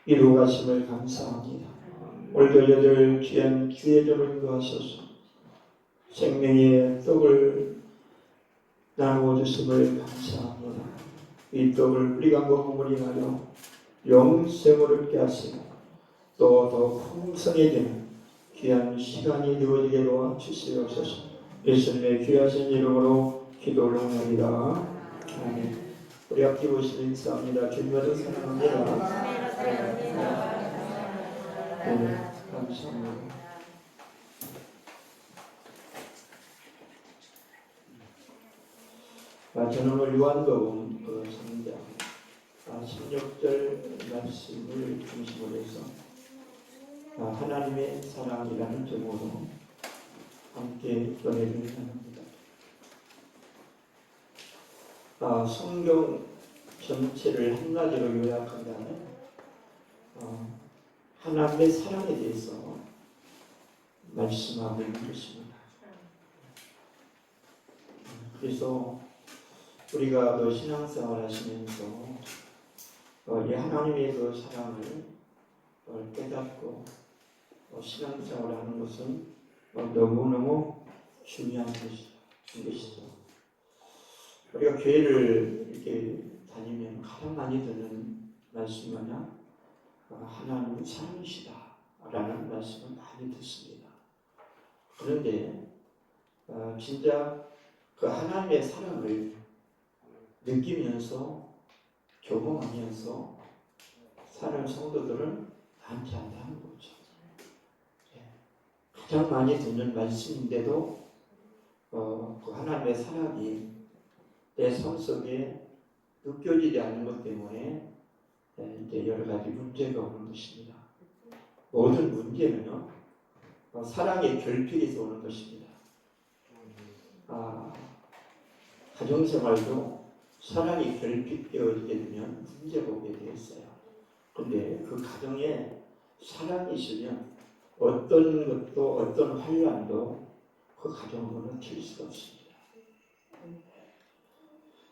이루어 가심을 감사합니다. 오늘도 저희들 귀한 기회를 인도하셔서 생명의 떡을 나누어 주심을 감사합니다. 이 떡을 우리가 먹음으로 인하여 영생을 얻게 하시고 또 더 풍성해지는 귀한 시간이 되어지게 도와주시옵소서. 예수님의 귀하신 이름으로 기도를 합니다. 아멘. 우리 앞에 오시는 인사합니다. 주님을 사랑합니다. 네, 감사합니다. 저는 오늘 요한복음 3장 16절 말씀을 중심으로 해서 하나님의 사랑이라는 제목으로 함께 전해드리려 합니다. 성경 전체를 한마디로 요약한다면 하나님의 사랑에 대해서 말씀하고 있는 것입니다. 그래서 우리가 그 신앙생활 하시면서 이 하나님의 그 사랑을 깨닫고 신앙생활을 하는 것은 너무너무 중요한 것이죠. 우리가 교회를 이렇게 다니면 가장 많이 듣는 말씀이 뭐냐? 하나님은 사랑이시다 라는 말씀을 많이 듣습니다. 그런데 진짜 그 하나님의 사랑을 느끼면서 경험하면서 사는 성도들은 많지 않다는 거죠. 가장 많이 듣는 말씀인데도 그 하나님의 사랑이 내 삶 속에 느껴지지 않는 것 때문에 이제 여러 가지 문제가 오는 것입니다. 모든 문제는요, 사랑의 결핍에서 오는 것입니다. 가정생활도 사랑이 결핍되어지게 되면 문제가 오게 되어 있어요. 그런데 그 가정에 사랑이 있으면 어떤 것도 어떤 환란도 그 가정으로는 튈 수가 없습니다.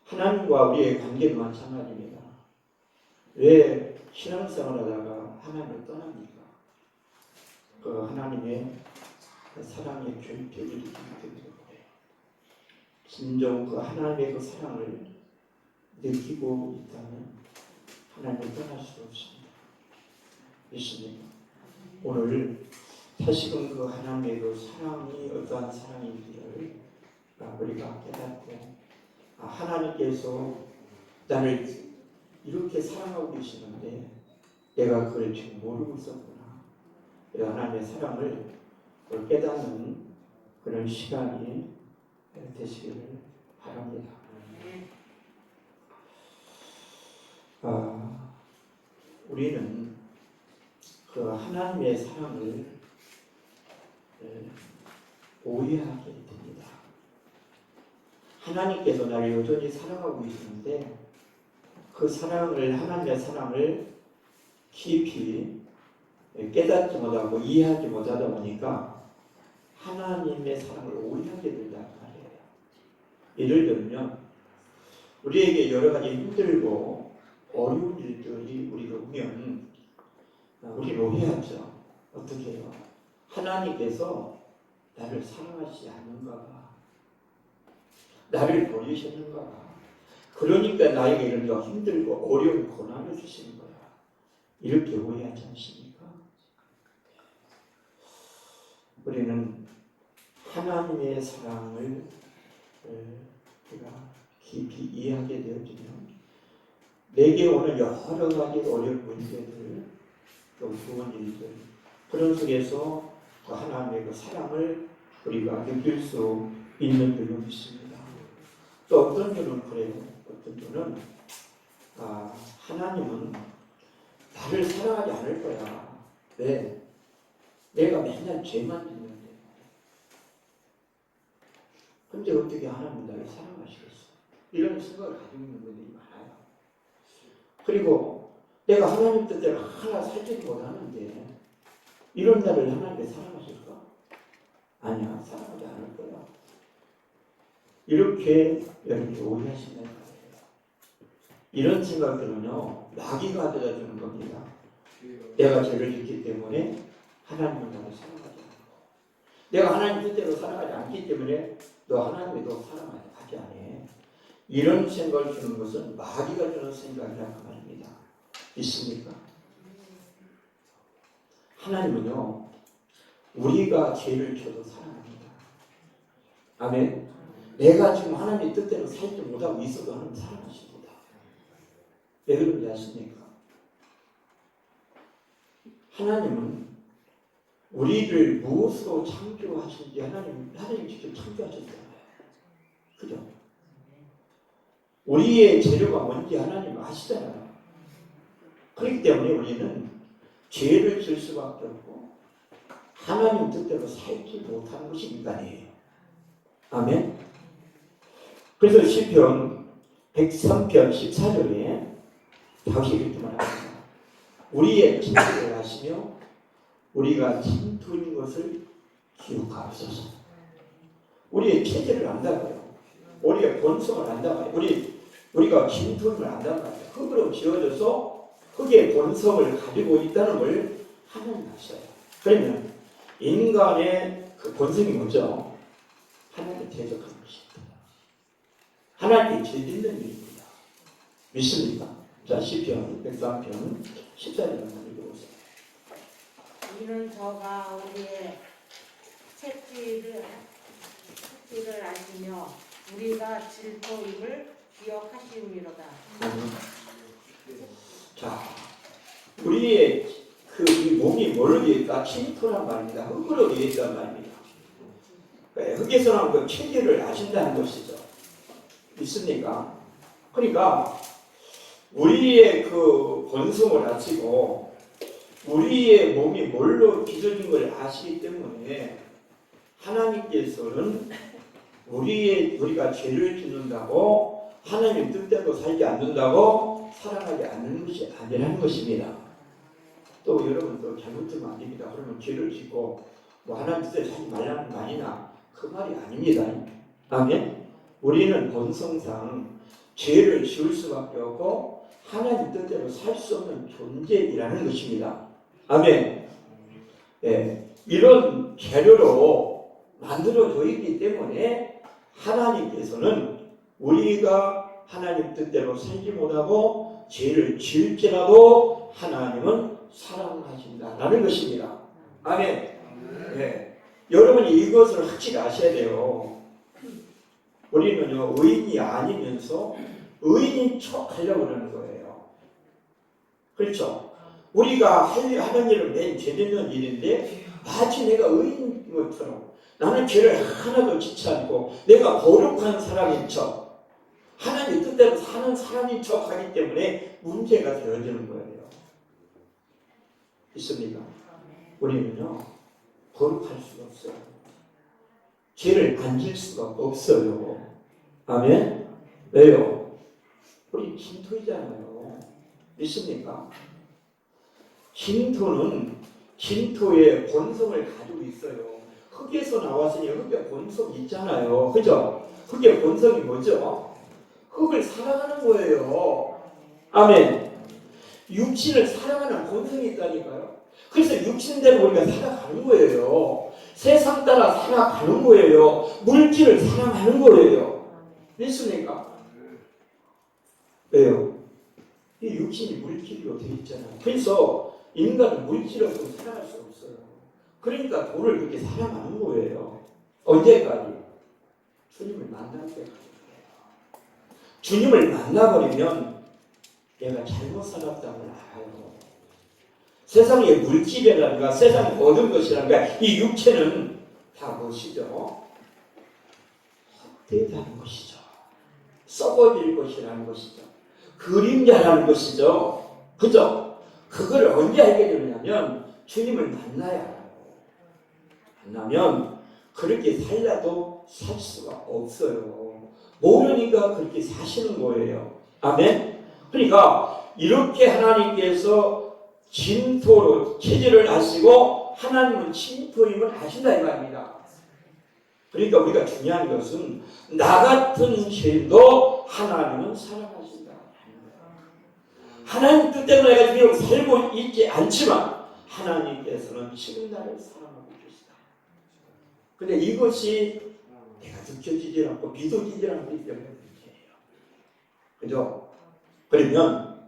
하나님과 우리의 관계도 마찬가지입니다. 왜 신앙생활 하다가 하나님을 떠납니까? 그 하나님의 사랑의 결핍을 느끼기 때문에 진정 그 하나님의 그 사랑을 느끼고 있다면 하나님을 떠날 수 없습니다. 믿습니까? 오늘 다시금 그 하나님의 그 사랑이 어떠한 사랑인지를 우리가 깨닫고 하나님께서 나를 이렇게 사랑하고 계시는데 내가 그걸 지금 모르고 있었구나. 하나님의 사랑을 깨닫는 그런 시간이 되시기를 바랍니다. 우리는 그 하나님의 사랑을 오해하게 됩니다. 하나님께서 나를 여전히 사랑하고 계시는데 그 사랑을, 하나님의 사랑을 깊이 깨닫지 못하고 이해하지 못하다 보니까 하나님의 사랑을 오해하게 된단 말이에요. 예를 들면 우리에게 여러 가지 힘들고 어려운 일들이 우리가 오면 우리는 오해하죠. 어떻게 해요? 하나님께서 나를 사랑하시지 않는가 봐. 나를 버리셨는가 봐. 그러니까 나에게 이런 거 힘들고 어려운 고난을 주시는 거야. 이렇게 오해하지 않습니까? 우리는 하나님의 사랑을 우리가 깊이 이해하게 되어지면 내게 오는 여러 가지 어려운 문제들, 또 좋은 일들, 그런 속에서 그 하나님의 그 사랑을 우리가 느낄 수 있는 줄로 믿습니다. 또 어떤 분은 그래요. 어떤 분은 하나님은 나를 사랑하지 않을 거야. 왜? 내가 맨날 죄만 짓는데. 근데 어떻게 하나님은 나를 사랑하시겠어? 이런 생각을 가지고 있는 분들이 많아요. 그리고 내가 하나님 뜻대로 하나 살지도 못하는데 이런 나를 하나님이 사랑하실까? 아니야, 사랑하지 않을 거야. 이렇게 여러분이 오해하신다는 거예요. 이런 생각들은요, 마귀가 되어주는 겁니다. 내가 죄를 짓기 때문에 하나님은 나를 사랑하지 않고, 내가 하나님 뜻대로 살아가지 않기 때문에 너 하나님이 너 사랑하지 않아. 이런 생각을 주는 것은 마귀가 주는 생각이라고 말입니다. 있습니까? 하나님은요, 우리가 죄를 져도 사랑합니다. 아멘. 내가 지금 하나님의 뜻대로 살지 못하고 있어도 하나님 사랑하십니다. 왜 그런지 아십니까? 하나님은 우리를 무엇으로 창조하신지 하나님 직접 창조하셨잖아요. 그죠? 우리의 재료가 뭔지 하나님 아시잖아요. 그렇기 때문에 우리는 죄를 질 수밖에 없고 하나님 뜻대로 살지 못하는 것이 인간이에요. 아멘. 그래서 시편 103편 14절에 다윗이 이렇게 말합니다. 우리의 침투를 하시며 우리가 침투인 것을 기억하옵소서. 우리의 체질을 안다고요. 우리의 본성을 안다고요. 우리가 침투임을 안다고요. 흙으로 지어져서 흙의 본성을 가지고 있다는 걸 하나님 아셔요. 그러면 인간의 그 본성이 뭐죠? 하나님께 대적하는 것입니다. 하나님께 죄짓는 일입니다. 믿습니까? 자, 시편 103편 14절을 읽어보세요. 이는 저가 우리의 채찍을 아시며 우리가 질투임을 기억하시미로다. 자, 우리의 이 몸이 뭘로 되어 있다? 침투란 말입니다. 흙으로 되어 있단 말입니다. 흙에서 나온 그 체질을 아신다는 것이죠. 믿습니까? 그러니까 우리의 그 본성을 아시고 우리의 몸이 뭘로 빚어진 걸 아시기 때문에 하나님께서는 우리가 죄를 짓는다고 하나님 뜻대로 살지 않는다고 사랑하지 않는 것이 아니라는 것입니다. 또 여러분 또 잘못 들으면 안 됩니다. 그러면 죄를 짓고 뭐 하나님 뜻대로 살지 말라는 거 아니나 그 말이 아닙니다. 아멘. 우리는 본성상 죄를 지을 수밖에 없고 하나님 뜻대로 살 수 없는 존재이라는 것입니다. 아멘. 예, 이런 재료로 만들어져 있기 때문에 하나님께서는 우리가 하나님 뜻대로 살지 못하고 죄를 지을지라도 하나님은 사랑하신다라는 것입니다. 아멘. 예, 여러분이 이것을 확실히 아셔야 돼요. 우리는요, 의인이 아니면서 의인인 척 하려고 그러는 거예요. 그렇죠? 우리가 하는 일은 매일 죄되는 일인데 마치 내가 의인인 것처럼 나는 죄를 하나도 짓지 않고 내가 거룩한 사람인 척 하나님 뜻대로 사는 사람인 척 하기 때문에 문제가 되어지는 거예요. 있습니까? 우리는요, 거룩할 수가 없어요. 죄를 안 질 수가 없어요. 아멘? 왜요? 우리 진토이잖아요. 믿습니까? 진토는 진토의 본성을 가지고 있어요. 흙에서 나왔으니 흙의 본성이 있잖아요. 그죠? 흙의 본성이 뭐죠? 흙을 사랑하는 거예요. 아멘. 육신을 사랑하는 본성이 있다니까요. 그래서 육신대로 우리가 살아가는 거예요. 세상 따라 살아가는 거예요. 물질을 사랑하는 거예요. 믿습니까? 왜요? 이 육신이 물질로 되어 있잖아요. 그래서 인간은 물질 없으면 살아갈 수 없어요. 그러니까 돈을 그렇게 사랑하는 거예요. 언제까지? 주님을 만날 때까지. 주님을 만나버리면 내가 잘못 살았다고 알아요. 세상의 물질이라든가 세상의 모든 것이라든가 이 육체는 다 무엇이죠? 헛되다는 것이죠. 썩어질 것이라는 것이죠. 그림자라는 것이죠. 그죠? 그걸 언제 알게 되느냐면 주님을 만나야 알아요. 만나면 그렇게 살라도 살 수가 없어요. 모르니까 그렇게 사시는 거예요. 아멘? 그러니까 이렇게 하나님께서 진토로 체질을 아시고 하나님은 진토임을 아신다 이 말입니다. 그러니까 우리가 중요한 것은 나 같은 죄도 하나님은 사랑하신다. 하나님 뜻대로 내가 비록 살고 있지 않지만 하나님께서는 지금 나를 사랑하고 계시다. 근데 이것이 내가 느껴지지 않고 믿어지지 않기 때문에 문제예요. 그죠? 그러면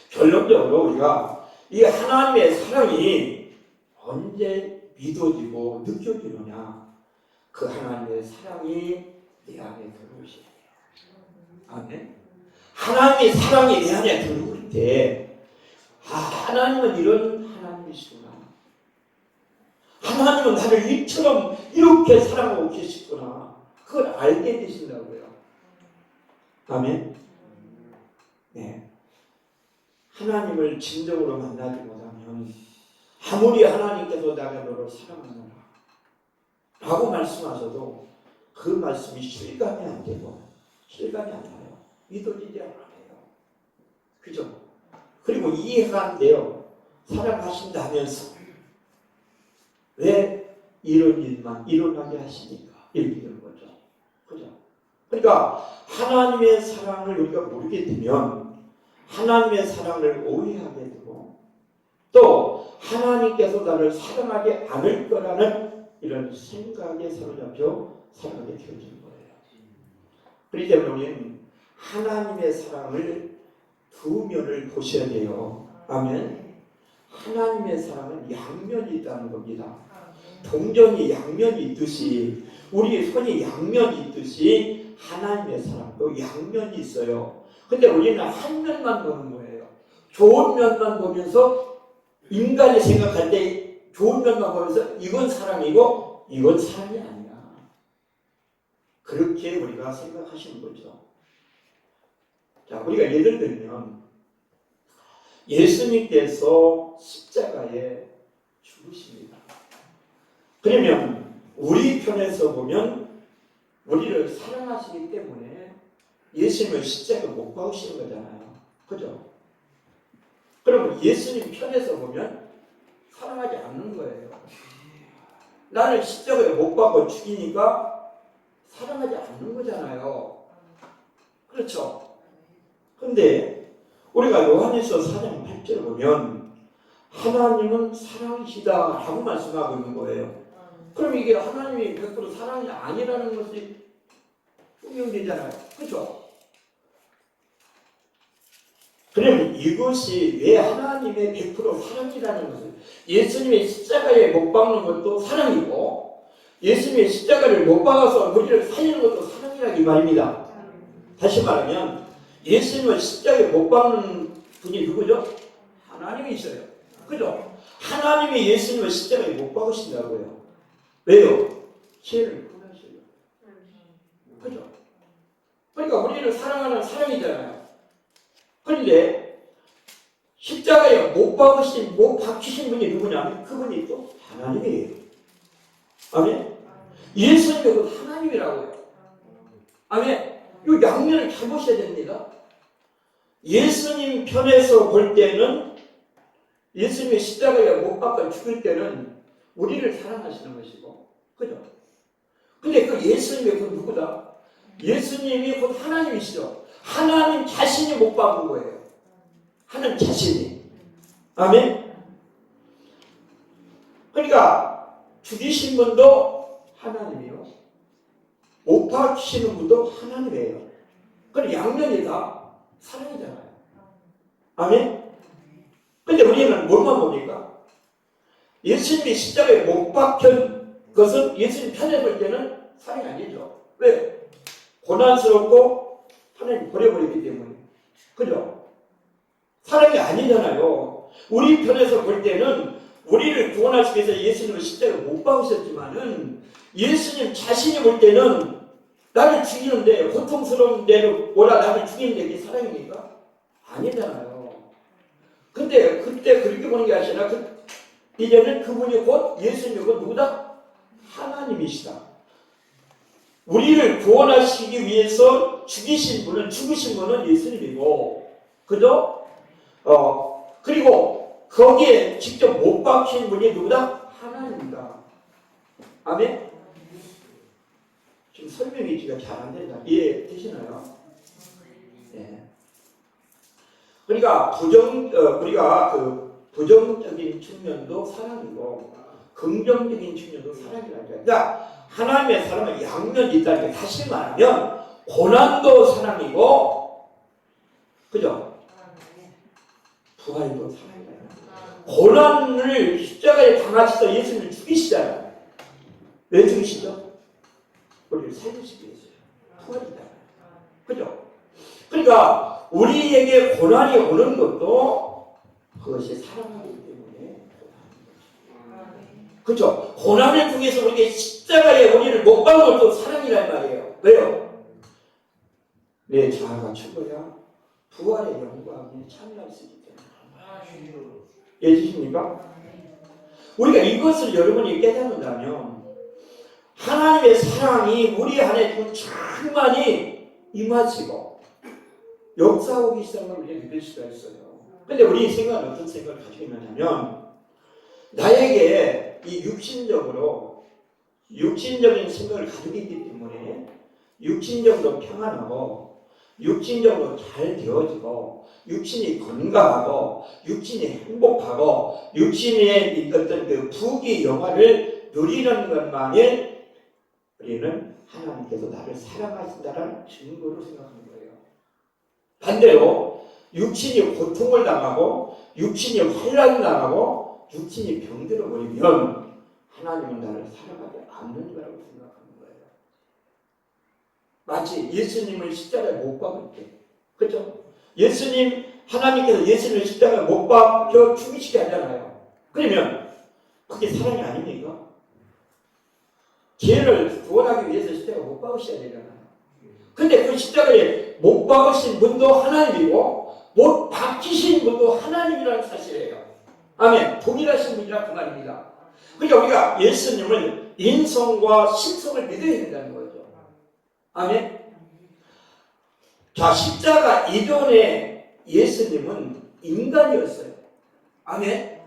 결론적으로 우리가 이 하나님의 사랑이 언제 믿어지고 느껴지느냐? 그 하나님의 사랑이 내 안에 들어오셔야 돼요. 아멘. 하나님의 사랑이 내 안에 들어올 때, 하나님은 이런 하나님이시구나. 하나님은 나를 이처럼 이렇게 사랑하고 계시구나. 그걸 알게 되신다고요. 아멘. 네. 하나님을 진정으로 만나지 못하면 아무리 하나님께서 내가 너를 사랑하노라 라고 말씀하셔도 그 말씀이 실감이 안 되고 실감이 안 나요. 믿어지지 않아요. 그죠? 그리고 이해가 안 돼요. 사랑하신다면서 왜 이런 일만 일어나게 하시니까 이렇게 되는 거죠. 그죠? 그러니까 하나님의 사랑을 우리가 모르게 되면 하나님의 사랑을 오해하게 되고 또 하나님께서 나를 사랑하지 않을 거라는 이런 생각에 사로잡혀 살아가게 되어지는 거예요. 그렇기 때문에 우리는 하나님의 사랑을 두 면을 보셔야 돼요. 아멘. 하나님의 사랑은 양면이 있다는 겁니다. 동전이 양면이 있듯이 우리의 손이 양면이 있듯이 하나님의 사랑도 양면이 있어요. 근데 우리는 한 면만 보는 거예요. 좋은 면만 보면서 인간이 생각할 때 좋은 면만 보면서 이건 사랑이고 이건 사랑이 아니야. 그렇게 우리가 생각하시는 거죠. 자, 우리가 예를 들면 예수님께서 십자가에 죽으십니다. 그러면 우리 편에서 보면 우리를 사랑하시기 때문에 예수님을 십자가에 못 박으시는 거잖아요. 그죠? 그러면 예수님 편에서 보면 사랑하지 않는 거예요. 나를 십자가에 못 박아 죽이니까 사랑하지 않는 거잖아요. 그렇죠? 근데 우리가 요한일서 4장 8절을 보면 하나님은 사랑이시다 라고 말씀하고 있는 거예요. 그럼 이게 하나님이 100% 사랑이 아니라는 것이 분명되잖아요. 그렇죠? 그러면 이것이 왜 하나님의 100% 사랑이라는 것을 예수님의 십자가에 못 박는 것도 사랑이고 예수님의 십자가를 못 박아서 우리를 살리는 것도 사랑이라고 이 말입니다. 다시 말하면 예수님을 십자가에 못 박는 분이 누구죠? 하나님이셔요. 그죠? 하나님이 예수님을 십자가에 못 박으신다고요. 왜요? 죄를 풀어주셔요. 그죠? 그러니까 우리를 사랑하는 사랑이잖아요. 그런데 십자가에 못 박히신 분이 누구냐면 그분이 또 하나님이에요. 아멘? 예수님이 그 하나님이라고요. 아멘? 이 양면을 잘 보셔야 됩니다. 예수님 편에서 볼 때는 예수님의 십자가에 못 박아 죽을 때는 우리를 사랑하시는 것이고, 그죠? 근데 그 예수님이 그 누구다? 예수님이 곧 하나님이시죠. 하나님 자신이 못 박은 거예요. 하나님 자신이. 아멘? 그러니까 죽이신 분도 하나님이요. 못 박히시는 분도 하나님이에요. 그럼 양면이 다 사랑이잖아요. 아멘? 근데 우리는 뭘만 봅니까? 예수님이 십자가에 못 박힌 것은 예수님 편에 볼 때는 사랑이 아니죠. 왜? 고난스럽고 하나님 버려버리기 때문에. 그죠? 사랑이 아니잖아요. 우리 편에서 볼 때는 우리를 구원하시기 위해서 예수님을 십자가에 못 박으셨지만은 예수님 자신이 볼 때는 나를 죽이는데 고통스러운 대로 오라 나를 죽이는데 그게 사랑입니까? 아니잖아요. 근데 그때 그렇게 보는 게 아니라 이제는 그분이 곧 예수님이 곧 누구다? 하나님이시다. 우리를 구원하시기 위해서 죽으신 분은 예수님이고, 그죠? 그리고 거기에 직접 못 박힌 분이 누구다? 하나님이다. 아멘? 지금 설명이 지금 잘 안 된다. 이해되시나요? 네. 그러니까 우리가 그 부정적인 측면도 사랑이고 긍정적인 측면도 사랑이라는 거예요. 그러니까 하나님의 사랑은 양면이 있다는 게 다시 말하면 고난도 사랑이고, 그죠? 부활도 사랑이에요. 고난을 십자가에 당하셔서 예수님을 죽이시잖아요. 왜 죽이시죠? 우리를 살리시기 위해서요. 부활이다. 그죠? 그러니까 우리에게 고난이 오는 것도 그것이 사랑하기 때문에 그죠? 고난을 통해서 우리에게 십자가에 우리를 못 박은 것도 사랑이란 말이에요. 왜요? 내 자아가 죽어야 부활의 영광에 참여할 수 있기 때문에. 이해주십니까? 우리가 이것을 여러분이 깨닫는다면 하나님의 사랑이 우리 안에 좀 충만히 임하시고 역사하기 시작한 걸 우리가 믿을 수가 있어요. 근데 우리 생각은 어떤 생각을 가지고 있느냐면 나에게 이 육신적인 생각을 가지고 있기 때문에 육신적으로 평안하고 육신적으로 잘 되어지고 육신이 건강하고 육신이 행복하고 육신의 어떤 그 부귀 영화를 누리는 것만이 우리는 하나님께서 나를 사랑하신다는 증거로 생각하는 거예요. 반대로 육신이 고통을 당하고 육신이 환난을 당하고 육신이 병들어 버리면 하나님은 나를 사랑하지 않는 거라고 생각하는 거예요. 마치 예수님을 십자가에 못 박을 때, 그렇죠? 하나님께서 예수님을 십자가에 못 박혀 죽이시게 하잖아요. 그러면 그게 사랑이 아닙니까? 죄를 구원하기 위해서 십자가에 못 박으셔야 되잖아요. 근데 그 십자가에 못 박으신 분도 하나님이고 못 박히신 분도 하나님이라는 사실이에요. 아멘. 동일하신 분이라 그 말입니다. 그러니까 우리가 예수님을 인성과 신성을 믿어야 된다는 거죠. 아멘. 자, 십자가 이전에 예수님은 인간이었어요. 아멘.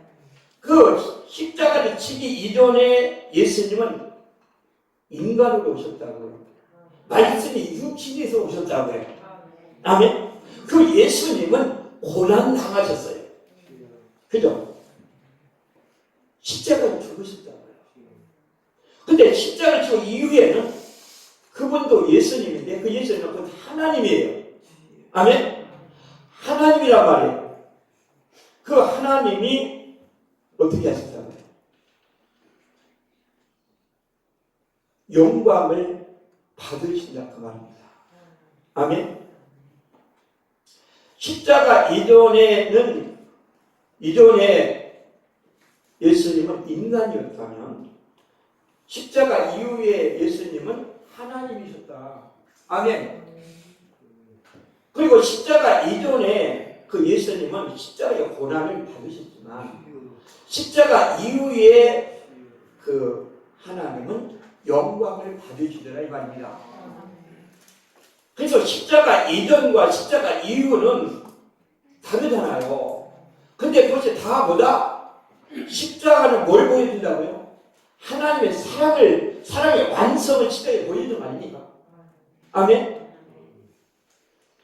그 십자가를 치기 이전에 예수님은 인간으로 오셨다고요. 말씀이 육신에서 오셨다고요. 아멘. 그 예수님은 고난 당하셨어요. 그죠? 십자가를 죽으셨다고요. 근데 십자가를 죽은 이후에는 그분도 예수님인데 그 예수님은 그 하나님이에요. 아멘. 하나님이란 말이에요. 그 하나님이 어떻게 하셨다고요? 영광을 받으신다 그 말입니다. 아멘. 십자가 이전에 예수님은 인간이었다면 십자가 이후에 예수님은 하나님이셨다. 아멘. 그리고 십자가 이전에 그 예수님은 십자가의 고난을 받으셨지만 십자가 이후에 그 하나님은 영광을 받으시더라 이 말입니다. 그래서 십자가 이전과 십자가 이후는 다르잖아요. 근데 그것이 다 뭐다? 십자가는 뭘 보여준다고요? 하나님의 사랑의 완성을 십자가에 보여주는 거 아닙니까? 아멘?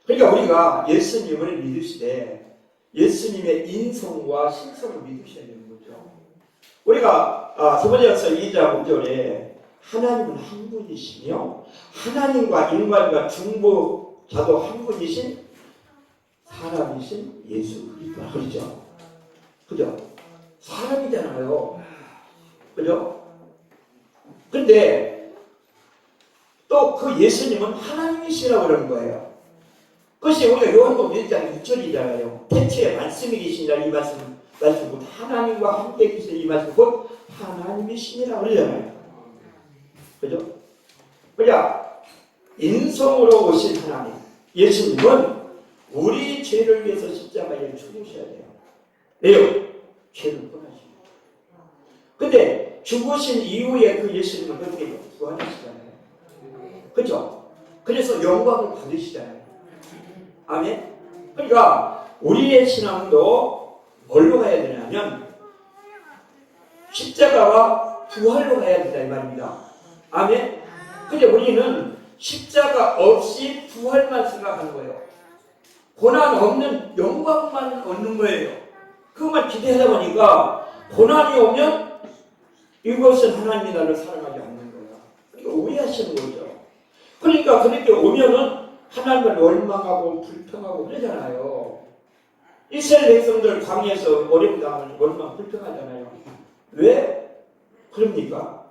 그러니까 우리가 예수님을 믿으시되 예수님의 인성과 신성을 믿으셔야 되는 거죠. 우리가 디모데전서 2장 5절에 하나님은 한 분이시며 하나님과 인간과 중보자도 한 분이신 사람이신 예수 그리스도라 그러죠. 그죠? 사람이잖아요. 그죠? 근데 또 그 예수님은 하나님이시라고 그러는 거예요. 그것이 우리가 요한복음 1장 6절이잖아요. 태초에 말씀이 계시니라 이 말씀 곧 하나님과 함께 계신 이 말씀 곧 하나님이시니라 그러잖아요. 그죠? 그러니까 인성으로 오신 하나님 예수님은 우리 죄를 위해서 십자가에 죽으셔야 돼요. 왜요? 죄를 떠나십니다. 근데 죽으신 이후에 그 예수님은 어떻게 부활하시잖아요. 그죠? 그래서 영광을 받으시잖아요. 아멘? 그러니까 우리의 신앙도 뭘로 가야 되냐면 십자가와 부활로 가야 된다 이 말입니다. 아멘? 근데 우리는 십자가 없이 부활만 생각하는 거예요. 고난 없는 영광만 얻는 거예요. 그것만 기대하다 보니까 고난이 오면 이것은 하나님이 나를 사랑하지 않는 거야. 그러니까 오해하시는 거죠. 그러니까 그렇게 오면은 하나님을 원망하고 불평하고 그러잖아요. 이스라엘 백성들 광야에서 어려움 당하면 원망 불평하잖아요. 왜 그럽니까?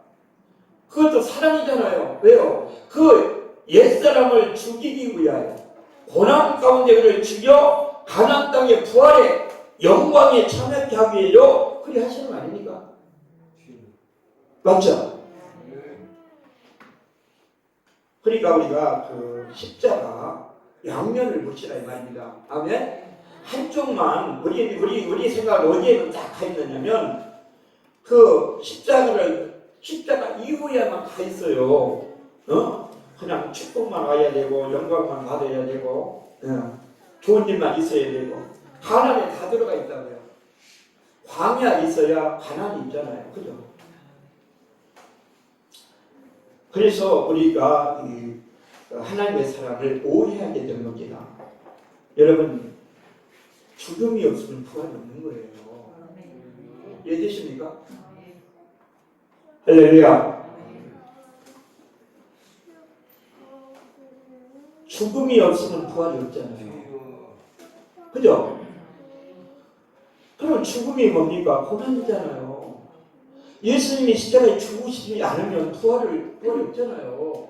그것도 사랑이잖아요. 왜요? 그 옛사람을 죽이기 위하여 고난 가운데 그를 죽여 가나안 땅의 부활의 영광에 참여하게 하기 위해서 그리 하시는 거 아닙니까? 맞죠? 그러니까 우리가 그 십자가 양면을 묻히라 이 말입니다. 아멘? 한쪽만 우리 생각 어디에는 딱 가 있느냐면 그 십자가 이후에만 가 있어요. 그냥 축복만 와야 되고 영광만 받아야 되고 좋은 일만 있어야 되고 가난에 다 들어가 있다고요. 광야 있어야 가난이 있잖아요. 그죠? 그래서 우리가 하나님의 사랑을 오해하게 되는 겁니다. 여러분 죽음이 없으면 부활이 없는 거예요. 이해되십니까? 할렐루야. 죽음이 없으면 부활이 없잖아요. 그죠? 그럼 죽음이 뭡니까? 고난이잖아요. 예수님이 십자가에 죽으시지 않으면 부활이 없잖아요.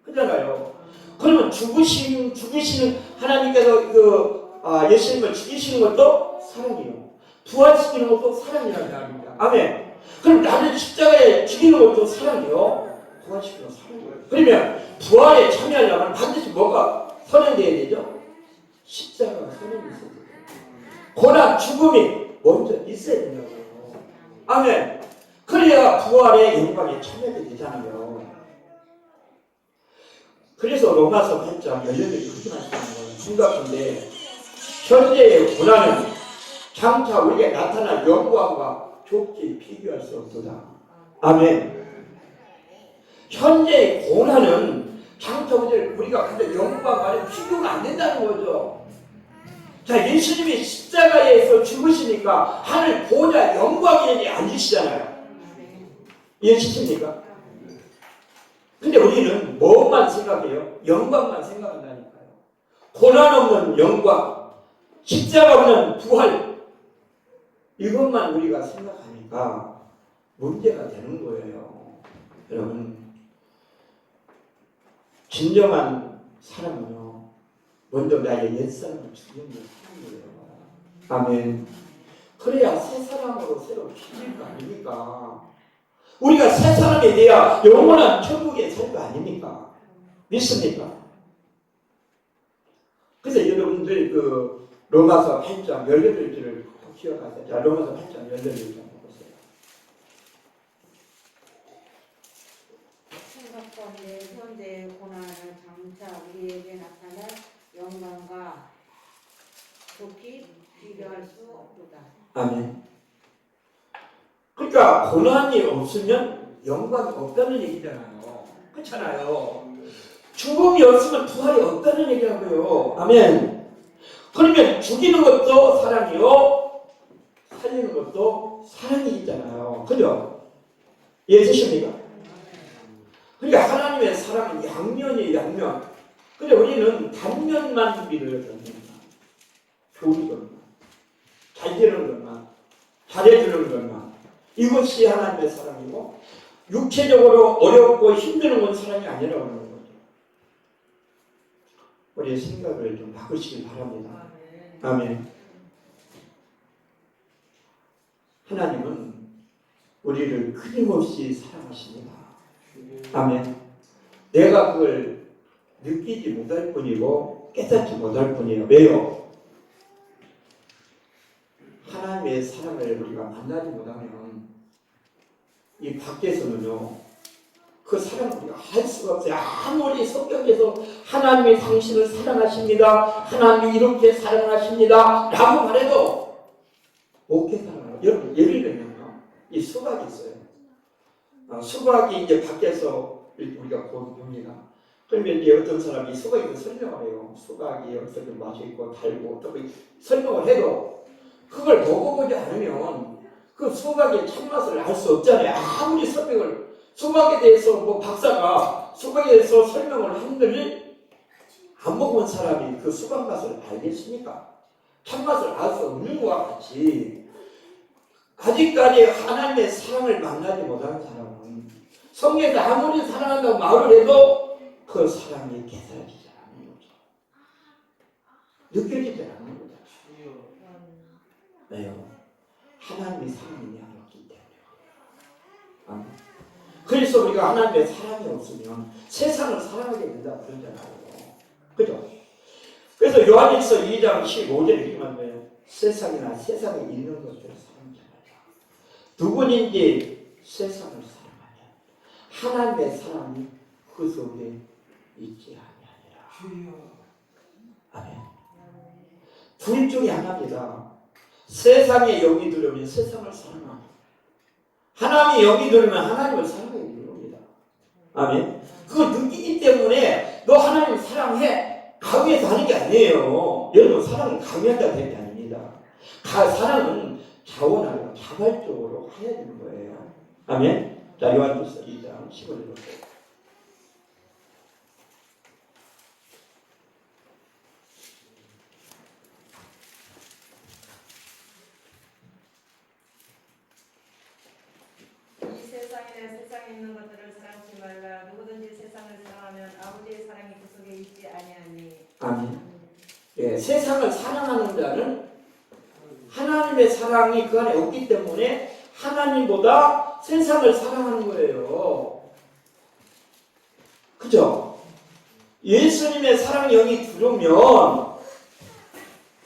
그잖아요. 그러면 죽으시는 하나님께서 예수님을 죽이시는 것도 사랑이에요. 부활시키는 것도 사랑이라는 말입니다. 아멘. 그럼 나를 십자가에 죽이는 것도 사랑이요. 부활시키는 것도 사랑이에요. 그러면 부활에 참여하려면 반드시 뭐가 선행되어야 되죠? 십자가가 선행이 있어야 돼요. 고난, 죽음이 먼저 있어야 된다고요. 아멘. 그래야 부활의 영광에 참여하게 되잖아요. 그래서 로마서 8장 18절이 그렇게 말씀하는 거예요. 심각한데 현재의 고난은 장차 우리에게 나타날 영광과 좁게 비교할 수 없도다. 아멘. 현재의 고난은 장차 우리가 근데 영광 안에 비교가 안 된다는 거죠. 자, 예수님이 십자가에서 죽으시니까 하늘 보좌 영광에 앉으시잖아요. 이해하십니까? 근데 우리는 뭐만 생각해요? 영광만 생각한다니까요. 고난 없는 영광, 십자가 없는 부활, 이것만 우리가 생각하니까 문제가 되는 거예요. 여러분, 진정한 사랑은요, 먼저 나의 옛사람을 죽이는 게 사랑이에요. 아멘. 그래야 새 사람으로 새로 피질 거 아닙니까? 우리가 새 사람에 대해 영원한 천국에 살 거 아닙니까? 믿습니까? 그래서 여러분들 그 로마서 8장 18절을 기억하세요. 자, 로마서 8장 18절 보세요. 생각건대 현재의 고난을 장차 우리에게 나타날 영광과 좋게 비교할 수 없도다. 아멘. 그러니까 고난이 없으면 영광이 없다는 얘기잖아요. 그렇잖아요. 죽음이 없으면 부활이 없다는 얘기라고요. 아멘. 그러면 죽이는 것도 사랑이요, 살리는 것도 사랑이잖아요. 그죠? 이해되십니까? 그러니까 하나님의 사랑은 양면이에요. 양면. 근데 우리는 단면만 믿어요. 단면만. 좋은 것만, 잘 되는 것만, 잘해주는 것만. 이것이 하나님의 사랑이고, 육체적으로 어렵고 힘드는 건 사랑이 아니라고 하는 거죠. 우리의 생각을 좀 바꾸시기 바랍니다. 아멘. 하나님은 우리를 끊임없이 사랑하십니다. 아멘. 내가 그걸 느끼지 못할 뿐이고 깨닫지 못할 뿐이에요. 왜요? 하나님의 사랑을 우리가 만나지 못하면 이 밖에서는요, 그 사랑을 우리가 할 수가 없어요. 아무리 성경에서 하나님이 당신을 사랑하십니다, 하나님이 이렇게 사랑하십니다 라고 말해도 못 깨달아요. 여러분, 예를 들면요, 이 수박이 있어요. 수박이 이제 밖에서 우리가 봅니다. 그러면 이제 어떤 사람이 수박이 설명을 해요. 수박이 어떻게 맛이 있고 달고 어떻게 설명을 해도 그걸 먹어보지 않으면 그 수박의 참맛을 알 수 없잖아요. 아무리 설명을 수박에 대해서 뭐 박사가 수박에 대해서 설명을 한들 안 먹어본 사람이 그 수박 맛을 알겠습니까? 참맛을 알 수 없는 것과 같이 아직까지 하나님의 사랑을 만나지 못한 사람은 성경에서 아무리 사랑한다고 말을 해도 그 사랑이 깨달아지지 않는 거죠. 느껴지지 않는 거죠. 왜요? 하나님의 사랑이 내 안에 없기 때문에. 그래서 우리가 하나님의 사랑이 없으면 세상을 사랑하게 된다 그러잖아요. 그죠? 그래서 요한일서 2장 15절에 이렇게 말해요. 세상이나 세상에 있는 것들을 사랑하지 말라. 누구든지 세상을 사랑하면 하나님의 사랑이 그 속에 있지 아니하니라. 아멘. 둘 중에 하나입니다. 세상의 영이 들으면 세상을 사랑하고 하나님의 영이 들으면 하나님을 사랑하게 되는 겁니다. 아멘. 그걸 느끼기 때문에 너 하나님 사랑해 강요해서 하는 게 아니에요. 여러분 사랑은 강요한다고 되는 게 아닙니다. 사랑은 자원하고 자발적으로 해야 되는 거예요. 아멘. 자, 요한일서 2장 15절로 보세요. 세상에 있는 것들을 사랑하지 말라. 누구든지 세상을 사랑하면 아버지의 사랑이 그 속에 있지 아니하니. 아멘. 예, 세상을 사랑하는 자는 하나님의 사랑이 그 안에 없기 때문에 하나님보다 세상을 사랑하는 거예요. 그죠? 예수님의 사랑 영이 들어오면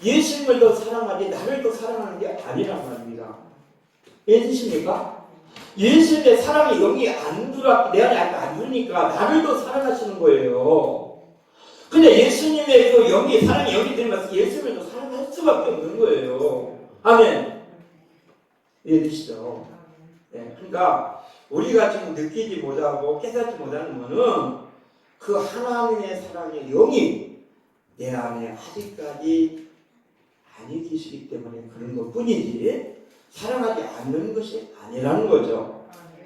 예수님을 더 사랑하지 나를 더 사랑하는 게 아니란 말입니다. 이해되십니까? 예수님의 사랑의 영이 안 들어왔기, 내 안에 안 들으니까 나를 더 사랑하시는 거예요. 근데 예수님의 그 영이, 사랑의 영이 들면서 예수님을 더 사랑할 수밖에 없는 거예요. 아멘. 이해되시죠? 네, 그러니까 우리가 지금 느끼지 못하고 깨닫지 못하는 것은 그 하나님의 사랑의 영이 내 안에 아직까지 안 계시기 때문에 그런 것 뿐이지 사랑하지 않는 것이 아니라는 거죠.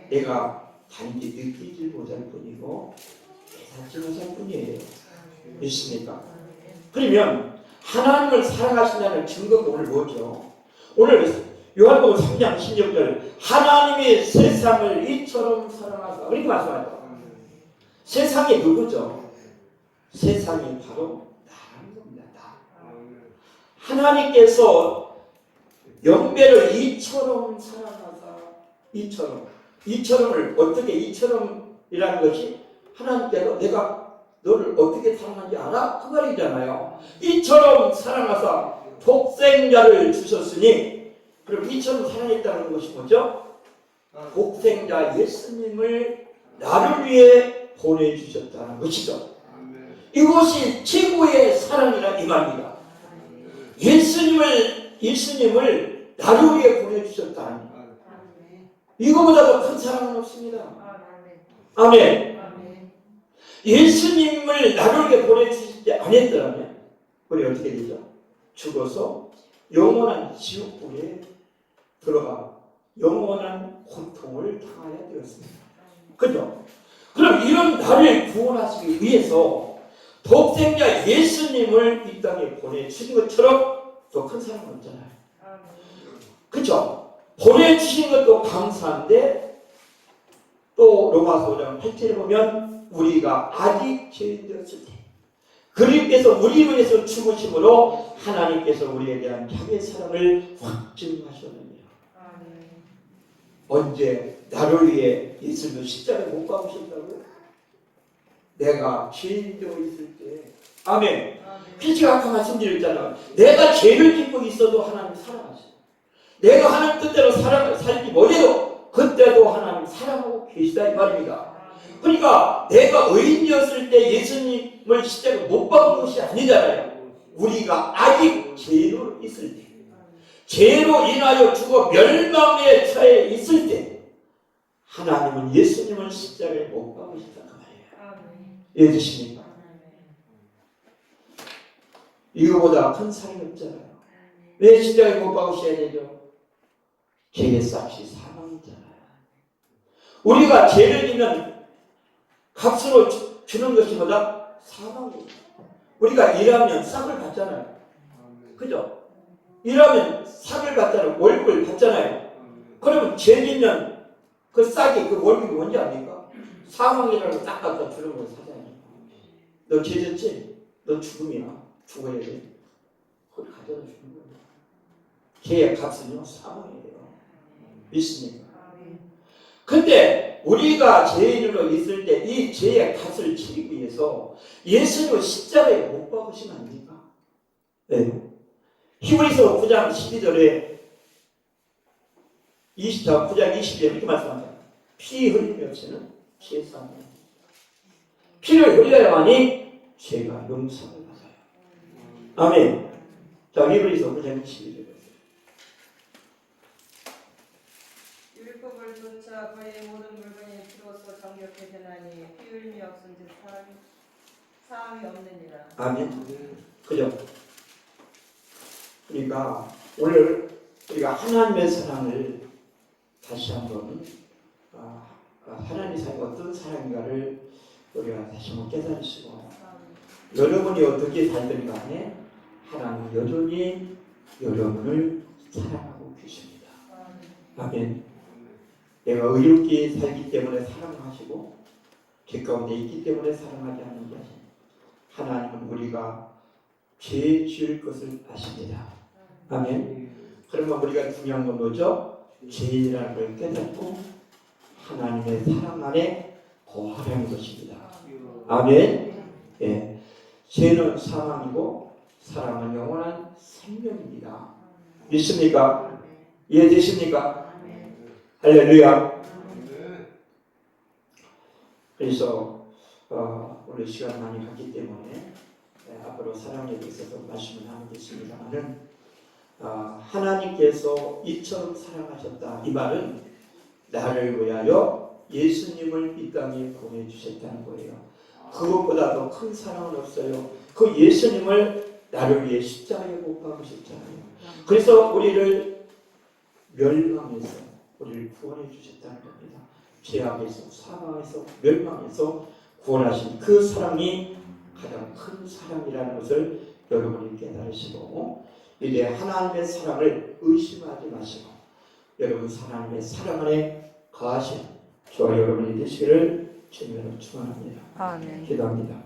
내가 단지 느끼지 못할 뿐이고 깨닫지 못할 뿐이에요. 믿습니까? 그러면 하나님을 사랑하신다는 증거가 오늘 뭐죠? 오늘 요한복음 3장 16절 하나님이 세상을 이처럼 사랑하사 이렇게 말씀하죠. 세상이 누구죠? 세상이 바로 나라는 겁니다. 나. 하나님께서 영배를 이처럼 사랑하사 이처럼을 어떻게 이처럼이라는 것이 하나님께서 내가 너를 어떻게 사랑하는지 알아? 그 말이잖아요. 이처럼 사랑하사 독생자를 주셨으니 그럼 이처럼 사랑했다는 것이 뭐죠? 독생자 예수님을 나를 위해 보내주셨다는 것이죠. 이것이 최고의 사랑이라 이 말입니다. 예수님을 나를 위해 보내주셨다니 이거보다 더 큰 사랑은 없습니다. 아멘. 예수님을 나를 위해 보내주시지 않았더라면 우리 어떻게 되죠? 죽어서 영원한 지옥불에 들어가 영원한 고통을 당하여 되었습니다. 그죠? 그럼 이런 나를 구원하시기 위해서 독생자 예수님을 이 땅에 보내주신 것처럼 더 큰 사랑은 없잖아요. 그죠? 보내주신 것도 감사한데 또 로마서 5장 8절에 보면 우리가 아직 죄인되었을 때 그리스도께서 우리를 위해서 죽으심으로 하나님께서 우리에 대한 자기의 사랑을 확증하셨느니라. 언제 나를 위해 예수님을 십자가에 못 박으셨다고요? 내가 죄인되어 있을 때 아멘. 제가 아까 말씀드렸잖아요. 내가 죄를 짓고 있어도 하나님 사랑하시고 내가 하나님 뜻대로 살지 못해도 그때도 하나님 사랑하고 계시다 이 말입니다. 그러니까 내가 의인이었을 때 예수님을 십자가에 못 박은 것이 아니잖아요. 우리가 아직 죄로 있을 때 죄로 인하여 죽어 멸망에 처해 있을 때 하나님은 예수님을 십자가에 못 박으시다 그 말이에요. 믿으십니까? 이거보다 큰 사랑이 없잖아요. 왜 십자가에 못 박으셔야 되죠? 죄의 값이 사망이잖아요. 우리가 죄를 짓는 값으로 주는 것이 뭐다? 사망이에요. 우리가 일하면 싹을 받잖아요. 그죠? 일하면 싹을 받잖아요. 월급을 받잖아요. 그러면 죄 짓는 그 싹이 그 월급이 뭔지 압니까? 사망이라고 딱 갖다 주는 걸 사장님. 너 죄 짓지? 너 죽음이야. 죽어야 돼. 그걸 가져다 주는 거예요. 죄의 값은요 사망이에요. 믿습니까? 근데 우리가 죄인으로 있을 때 이 죄의 값을 치르기 위해서 예수님을 십자가에 못 박으시면 안 됩니까? 네. 히브리서 9장 12절에 9장 20절에 이렇게 말씀합니다. 피 흘림이 없이는 죄 사함이 없습니다. 피를 흘려야만이 죄가 용서를 받아요. 아멘. 자, 히브리서 9장 12절에 율법을 쫓아 그의 모든 물건이 피로써 정결케 되나니 피 흘림이 없은즉 사함이 없느니라. 아멘. 그죠? 그러니까 오늘 우리가 하나님의 사랑을 다시 한번 하나님의 사랑이 어떤 사랑인가를 우리가 다시 한번 깨달으시고 여러분이 어떻게 살든 간에 하나님은 여전히 여러분을 사랑하고 계십니다. 아멘. 내가 의롭게 살기 때문에 사랑하시고 죄 가운데 있기 때문에 사랑하지 않는 게 아니에요. 하나님은 우리가 죄 지을 것을 아십니다. 아멘. 그러면 우리가 중요한 건 뭐죠? 죄인이라는 걸 깨닫고 하나님의 사랑 안에 거하려는 것입니다. 아멘. 예. 죄는 사망이고 사랑은 영원한 생명입니다. 믿습니까? 이해되십니까? 할렐루야. 그래서 오늘 시간 많이 갔기 때문에 앞으로 사랑에 대해서도 말씀을 나누겠습니다만은 하나님께서 이처럼 사랑하셨다. 이 말은 나를 위하여 예수님을 이 땅에 보내주셨다는 거예요. 그것보다 더 큰 사랑은 없어요. 그 예수님을 나를 위해 십자가에 못 박으셨잖아요. 그래서 우리를 멸망해서 우리를 구원해 주셨다는 겁니다. 죄악에서 사망에서 멸망해서 구원하신 그 사랑이 가장 큰 사랑이라는 것을 여러분이 깨달으시고 이제 하나님의 사랑을 의심하지 마시고 여러분 하나님의 사랑 안에 거하신 저와 여러분이 되시기를 주님으로 축원합니다. 아멘. 기도합니다.